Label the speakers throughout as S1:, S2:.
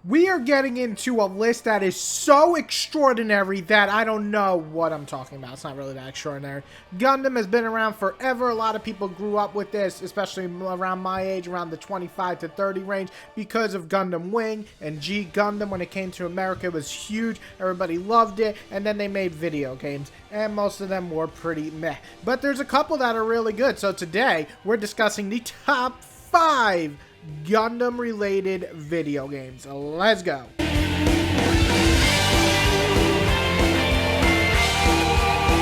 S1: We are getting into a list that is so extraordinary that I don't know what I'm talking about. It's not really that extraordinary. Gundam has been around forever. A lot of people grew up with this, especially around my age, around the 25 to 30 range, because of Gundam Wing and G Gundam. When it came to America, it was huge. Everybody loved it, and then they made video games, and most of them were pretty meh. But there's a couple that are really good. So today, we're discussing the top 5 Gundam related video games. Let's go.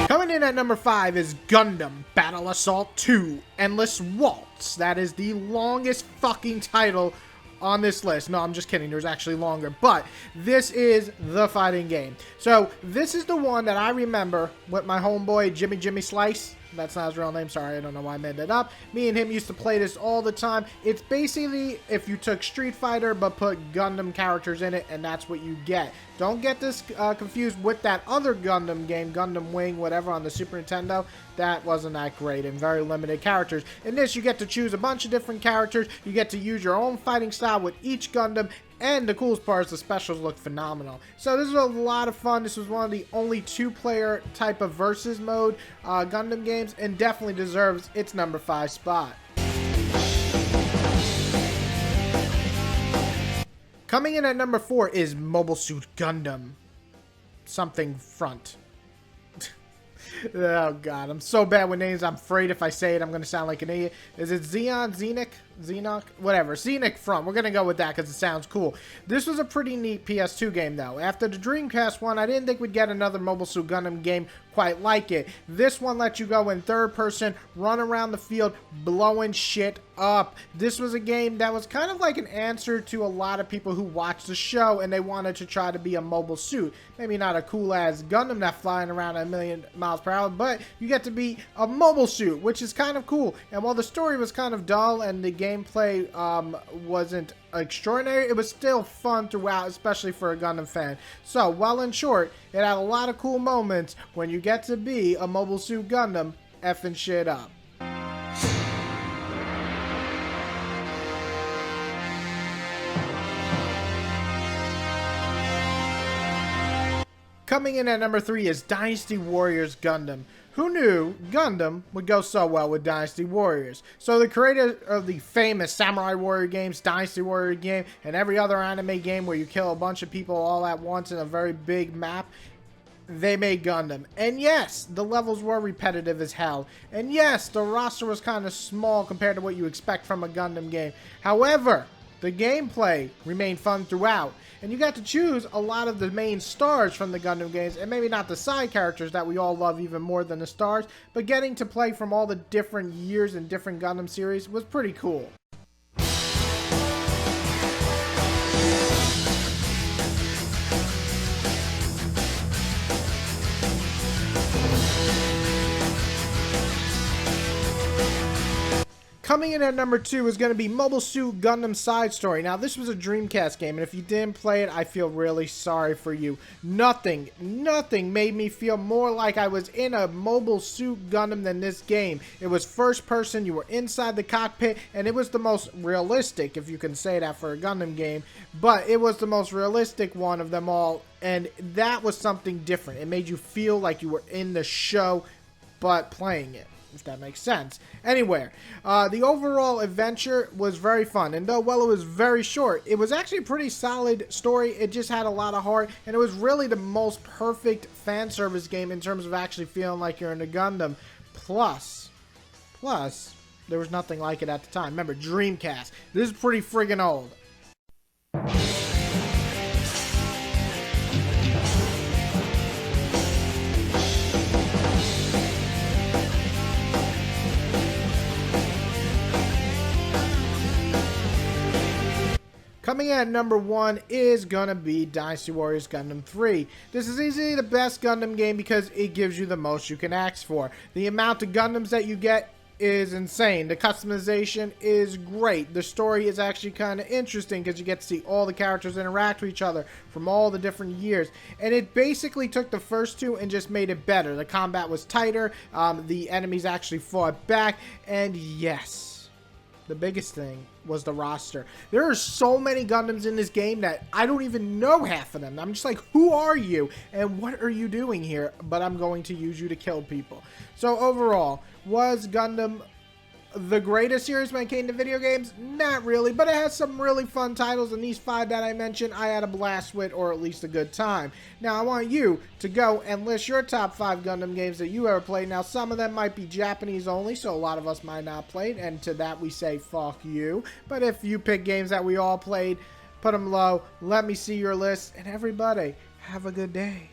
S1: Coming in at number 5 is Gundam Battle Assault 2 Endless Waltz. That is the longest fucking title on this list. No, I'm just kidding. There's actually longer, but this is the fighting game. So this is the one that I remember with my homeboy Jimmy Slice. That's not his real name. Sorry, I don't know why I made that up. Me and him used to play this all the time. It's basically if you took Street Fighter but put Gundam characters in it, and that's what you get. Don't get this confused with that other Gundam game, Gundam Wing, whatever, on the Super Nintendo. That wasn't that great and very limited characters. In this, you get to choose a bunch of different characters. You get to use your own fighting style with each Gundam. And the coolest part is the specials look phenomenal. So this was a lot of fun. This was one of the only 2-player type of versus mode Gundam games, and definitely deserves its number 5 spot. Coming in at number 4 is Mobile Suit Gundam something front. Oh god, I'm so bad with names. I'm afraid if I say it, I'm going to sound like an idiot. Is it Xenoc? Whatever. Xenoc Front. We're going to go with that because it sounds cool. This was a pretty neat PS2 game, though. After the Dreamcast one, I didn't think we'd get another Mobile Suit Gundam game quite like it. This one lets you go in third person, run around the field, blowing shit up. This was a game that was kind of like an answer to a lot of people who watched the show and they wanted to try to be a mobile suit. Maybe not a cool-ass Gundam that's flying around at 1,000,000 miles per hour, but you get to be a mobile suit, which is kind of cool. And while the story was kind of dull and the gameplay wasn't extraordinary, it was still fun throughout, especially for a Gundam fan. So, well, in short, it had a lot of cool moments when you get to be a mobile suit Gundam effing shit up. Coming in at number 3 is Dynasty Warriors Gundam. Who knew Gundam would go so well with Dynasty Warriors? So the creator of the famous Samurai Warrior games, Dynasty Warrior game, and every other anime game where you kill a bunch of people all at once in a very big map, they made Gundam. And yes, the levels were repetitive as hell. And yes, the roster was kind of small compared to what you expect from a Gundam game. However, the gameplay remained fun throughout, and you got to choose a lot of the main stars from the Gundam games, and maybe not the side characters that we all love even more than the stars, but getting to play from all the different years and different Gundam series was pretty cool. Coming in at number 2 is going to be Mobile Suit Gundam Side Story. Now, this was a Dreamcast game, and if you didn't play it, I feel really sorry for you. Nothing made me feel more like I was in a Mobile Suit Gundam than this game. It was first person, you were inside the cockpit, and it was the most realistic, if you can say that for a Gundam game, but it was the most realistic one of them all, and that was something different. It made you feel like you were in the show, but playing it, if that makes sense. Anyway, the overall adventure was very fun, and though, well, it was very short, it was actually a pretty solid story. It just had a lot of heart, and it was really the most perfect fan service game in terms of actually feeling like you're in a Gundam. Plus, there was nothing like it at the time. Remember, Dreamcast. This is pretty friggin' old. Coming in at number 1 is gonna be Dynasty Warriors Gundam 3. This is easily the best Gundam game because it gives you the most you can ask for. The amount of Gundams that you get is insane. The customization is great. The story is actually kind of interesting because you get to see all the characters interact with each other from all the different years. And it basically took the first two and just made it better. The combat was tighter. The enemies actually fought back. And yes, the biggest thing was the roster. There are so many Gundams in this game that I don't even know half of them. I'm just like, who are you? And what are you doing here? But I'm going to use you to kill people. So overall, was Gundam the greatest series when it came to video games? Not really, but it has some really fun titles, and these 5 that I mentioned, I had a blast with, or at least a good time. Now, I want you to go and list your top 5 Gundam games that you ever played. Now, some of them might be Japanese only, so a lot of us might not play, and to that we say, fuck you. But if you pick games that we all played, put them low, let me see your list, and everybody, have a good day.